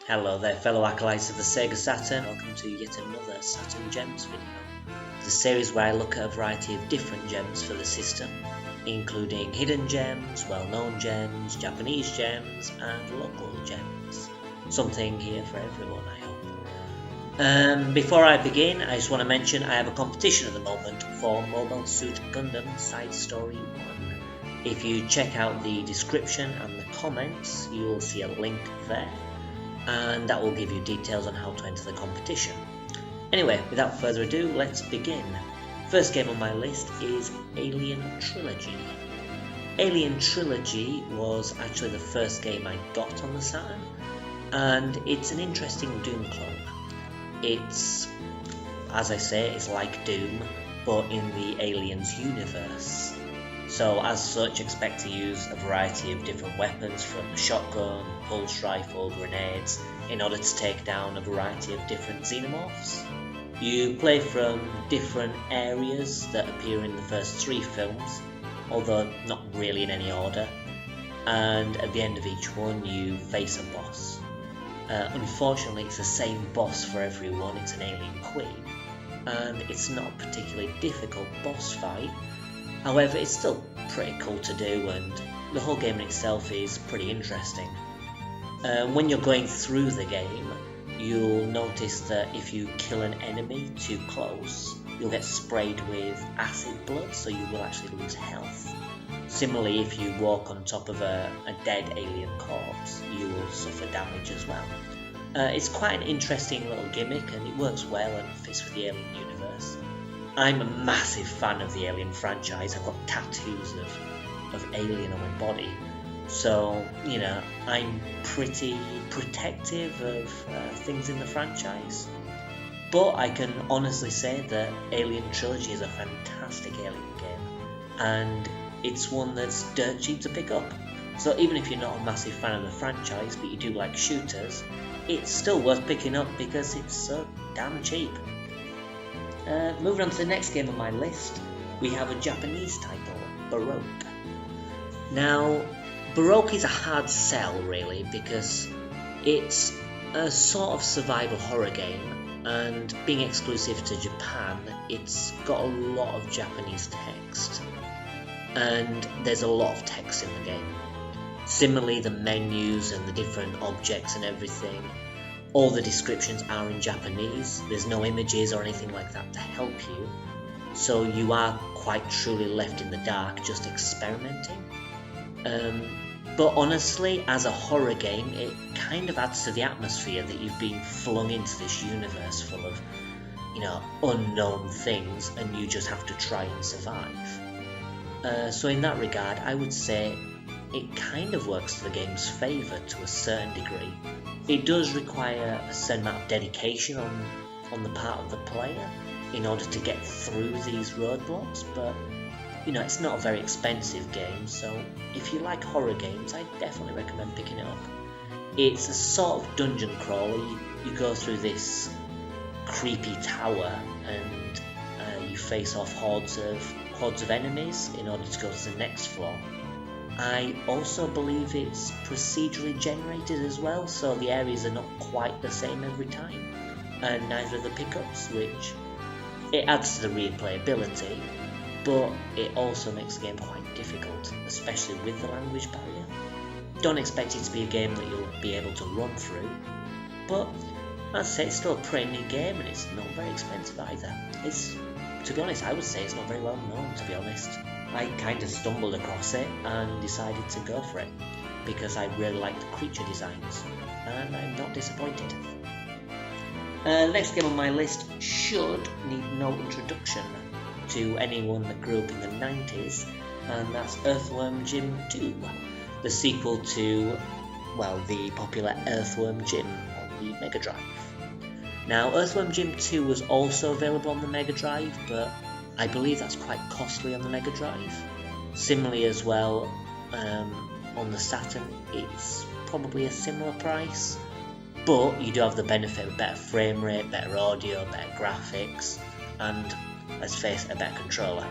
Hello there fellow acolytes of the Sega Saturn, welcome to yet another Saturn Gems video. It's a series where I look at a variety of different gems for the system, including hidden gems, well-known gems, Japanese gems and local gems. Something here for everyone, I hope. Before I begin, I just want to mention I have a competition at the moment for Mobile Suit Gundam Side Story 1. If you check out the description and the comments, you will see a link there, and that will give you details on how to enter the competition. Anyway, without further ado, let's begin. First game on my list is Alien Trilogy. Alien Trilogy was actually the first game I got on the Saturn, and it's an interesting Doom clone. It's, as I say, it's like Doom, but in the Aliens universe. So as such, expect to use a variety of different weapons, from the shotgun, pulse rifle, grenades, in order to take down a variety of different xenomorphs. You play from different areas that appear in the first 3 films, although not really in any order, and at the end of each one you face a boss. Unfortunately, it's the same boss for everyone. It's an alien queen, and it's not a particularly difficult boss fight. However, it's still pretty cool to do, and the whole game in itself is pretty interesting. When you're going through the game, you'll notice that if you kill an enemy too close, you'll get sprayed with acid blood, so you will actually lose health. Similarly, if you walk on top of a dead alien corpse, you will suffer damage as well. It's quite an interesting little gimmick, and it works well and fits with the Alien universe. I'm a massive fan of the Alien franchise. I've got tattoos of Alien on my body, so, you know, I'm pretty protective of things in the franchise. But I can honestly say that Alien Trilogy is a fantastic Alien game, and it's one that's dirt cheap to pick up. So even if you're not a massive fan of the franchise, but you do like shooters, it's still worth picking up because it's so damn cheap. Moving on to the next game on my list, we have a Japanese title, Baroque. Now, Baroque is a hard sell really, because it's a sort of survival horror game, and being exclusive to Japan, it's got a lot of Japanese text, and there's a lot of text in the game. Similarly, the menus and the different objects and everything, all the descriptions are in Japanese. There's no images or anything like that to help you, so you are quite truly left in the dark, just experimenting. But honestly, as a horror game, it kind of adds to the atmosphere that you've been flung into this universe full of, you know, unknown things, and you just have to try and survive. So in that regard, I would say it kind of works to the game's favour to a certain degree. It does require a certain amount of dedication on the part of the player in order to get through these roadblocks, but you know, it's not a very expensive game, so if you like horror games, I definitely recommend picking it up. It's a sort of dungeon crawler. You go through this creepy tower, and you face off hordes of enemies in order to go to the next floor. I also believe it's procedurally generated as well, so the areas are not quite the same every time, and neither are the pickups, which it adds to the replayability, but it also makes the game quite difficult, especially with the language barrier. Don't expect it to be a game that you'll be able to run through, but I'd say it's still a pretty neat game, and it's not very expensive either. To be honest, I would say it's not very well known, to be honest. I kind of stumbled across it and decided to go for it, because I really like the creature designs, and I'm not disappointed. The next game on my list should need no introduction to anyone that grew up in the 90s, and that's Earthworm Jim 2, the sequel to, well, the popular Earthworm Jim on the Mega Drive. Now, Earthworm Jim 2 was also available on the Mega Drive, but I believe that's quite costly on the Mega Drive. Similarly as well, on the Saturn, it's probably a similar price, but you do have the benefit of better frame rate, better audio, better graphics, and, let's face it, a better controller.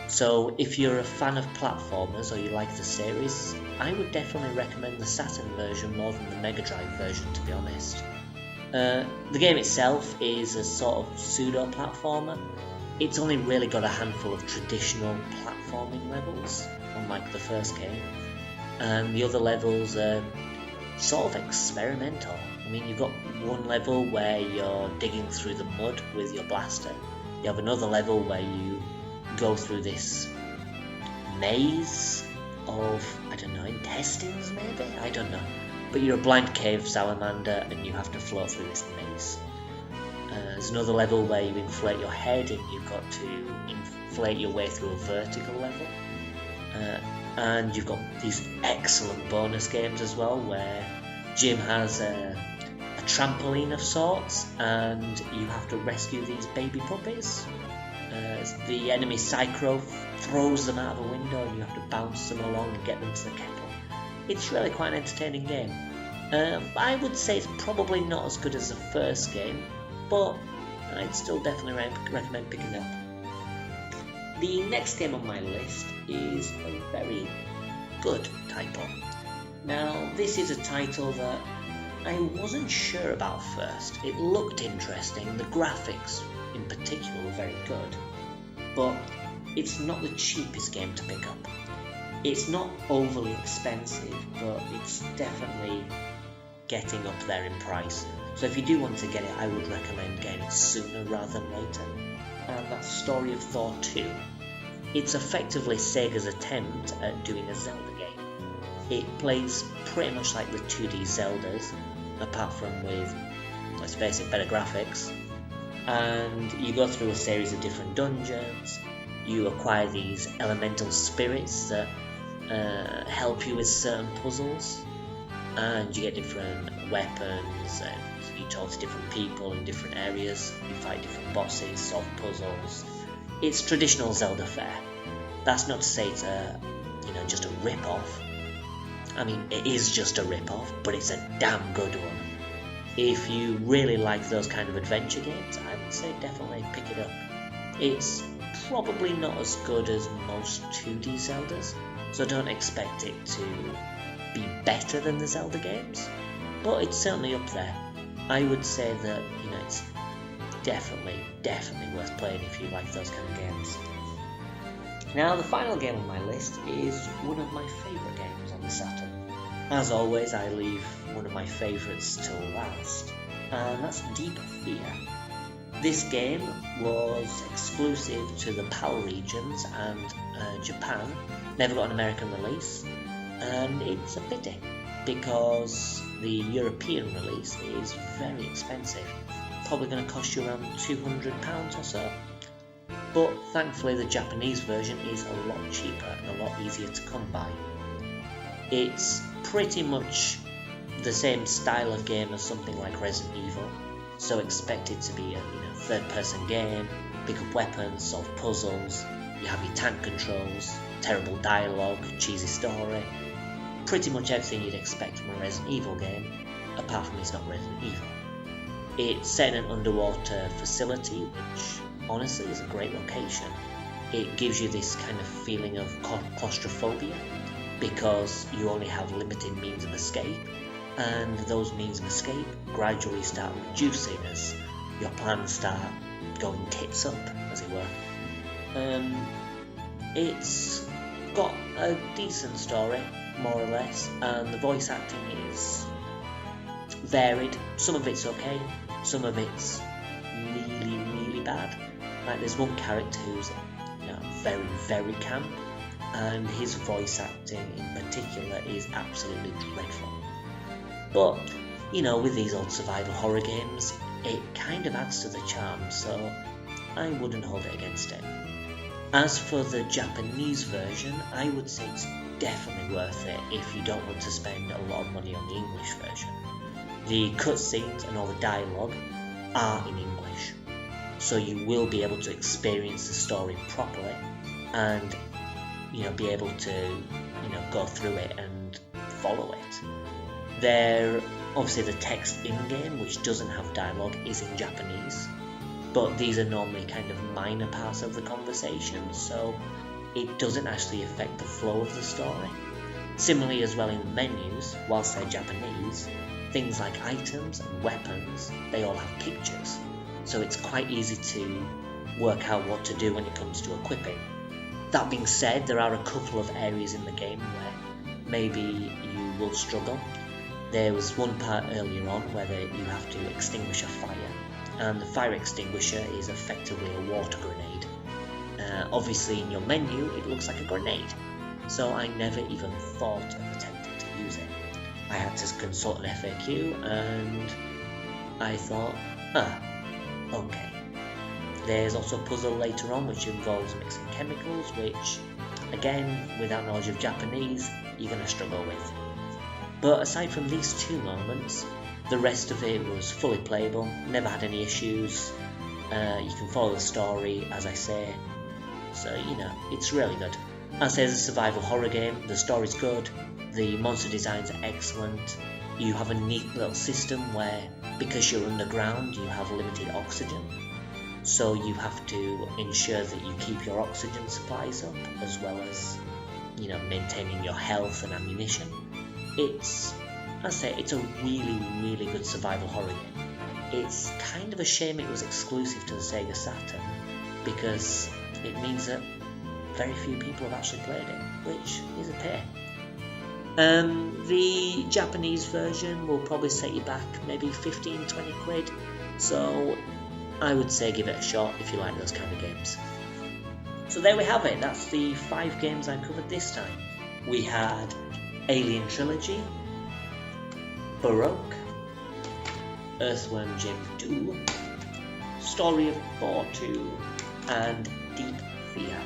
So if you're a fan of platformers or you like the series, I would definitely recommend the Saturn version more than the Mega Drive version, to be honest. The game itself is a sort of pseudo-platformer. It's only really got a handful of traditional platforming levels, unlike the first game, and the other levels are sort of experimental. I mean, you've got one level where you're digging through the mud with your blaster. You have another level where you go through this maze of, I don't know, intestines maybe? I don't know. But you're a blind cave salamander and you have to float through this maze. There's another level where you inflate your head and you've got to inflate your way through a vertical level. And you've got these excellent bonus games as well, where Jim has a trampoline of sorts and you have to rescue these baby puppies. The enemy Psycho throws them out of a window and you have to bounce them along and get them to the kettle. It's really quite an entertaining game. I would say it's probably not as good as the first game, but I'd still definitely recommend picking it up. The next game on my list is a very good title. Now, this is a title that I wasn't sure about first. It looked interesting, the graphics in particular were very good, but it's not the cheapest game to pick up. It's not overly expensive, but it's definitely getting up there in price. So if you do want to get it, I would recommend getting it sooner rather than later. And that's Story of Thor 2. It's effectively Sega's attempt at doing a Zelda game. It plays pretty much like the 2D Zeldas, apart from with, let's face it, better graphics. And you go through a series of different dungeons, you acquire these elemental spirits that help you with certain puzzles, and you get different weapons, and you talk to different people in different areas, you fight different bosses, solve puzzles. It's traditional Zelda fare. That's not to say it's just a rip-off. I mean, it is just a rip-off, but it's a damn good one. If you really like those kind of adventure games, I would say definitely pick it up. It's probably not as good as most 2D Zeldas, so don't expect it to be better than the Zelda games, but it's certainly up there. I would say that, it's definitely worth playing if you like those kind of games. Now, the final game on my list is one of my favourite games on the Saturn. As always, I leave one of my favourites till last, and that's Deep Fear. This game was exclusive to the PAL regions and Japan, never got an American release, and it's a pity because the European release is very expensive, probably going to cost you around £200 or so. But thankfully the Japanese version is a lot cheaper and a lot easier to come by. It's pretty much the same style of game as something like Resident Evil, so expect it to be a third-person game, pick up weapons, solve puzzles, you have your tank controls, terrible dialogue, cheesy story, pretty much everything you'd expect from a Resident Evil game, apart from it's not Resident Evil. It's set in an underwater facility, which honestly is a great location. It gives you this kind of feeling of claustrophobia, because you only have limited means of escape, and those means of escape gradually start reducing as your plans start going tits up, as it were. It's got a decent story, more or less, and the voice acting is varied. Some of it's okay, some of it's really, really bad. Like there's one character who's very, very camp, and his voice acting in particular is absolutely dreadful. But, with these old survival horror games, it kind of adds to the charm, so I wouldn't hold it against it. As for the Japanese version, I would say it's definitely worth it if you don't want to spend a lot of money on the English version. The cutscenes and all the dialogue are in English, so you will be able to experience the story properly and be able to go through it and follow it. Obviously the text in-game, which doesn't have dialogue, is in Japanese, but these are normally kind of minor parts of the conversation, so it doesn't actually affect the flow of the story. Similarly as well in the menus, whilst they're Japanese, things like items and weapons, they all have pictures, so it's quite easy to work out what to do when it comes to equipping. That being said, there are a couple of areas in the game where maybe you will struggle. There was one part earlier on where you have to extinguish a fire, and the fire extinguisher is effectively a water grenade. Obviously in your menu it looks like a grenade, so I never even thought of attempting to use it. I had to consult an FAQ and I thought, okay. There's also a puzzle later on which involves mixing chemicals, which, again, without knowledge of Japanese, you're going to struggle with. But aside from these two moments, the rest of it was fully playable, never had any issues. You can follow the story, as I say, so it's really good. As a survival horror game, the story's good, the monster designs are excellent. You have a neat little system where, because you're underground, you have limited oxygen. So you have to ensure that you keep your oxygen supplies up, as well as, maintaining your health and ammunition. It's a really, really good survival horror game. It's kind of a shame it was exclusive to the Sega Saturn, because it means that very few people have actually played it, which is a pain. The Japanese version will probably set you back maybe 15-20 quid, so I would say give it a shot if you like those kind of games. So there we have it, that's the 5 games I covered this time. We had Alien Trilogy, Baroque, Earthworm Jim 2, Story of Thor 2, and Deep Fear.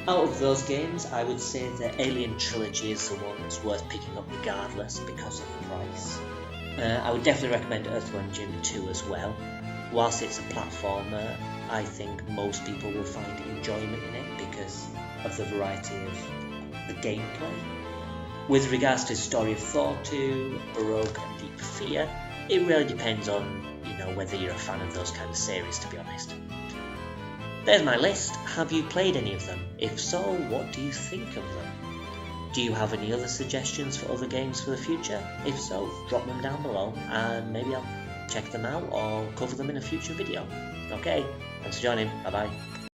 Out of those games, I would say that Alien Trilogy is the one that's worth picking up regardless because of the price. I would definitely recommend Earthworm Jim 2 as well. Whilst it's a platformer, I think most people will find enjoyment in it because of the variety of the gameplay. With regards to Story of Thor 2, Baroque and Deep Fear, it really depends on, whether you're a fan of those kind of series, to be honest. There's my list. Have you played any of them? If so, what do you think of them? Do you have any other suggestions for other games for the future? If so, drop them down below and maybe I'll check them out or cover them in a future video. Okay, thanks for joining. Bye bye.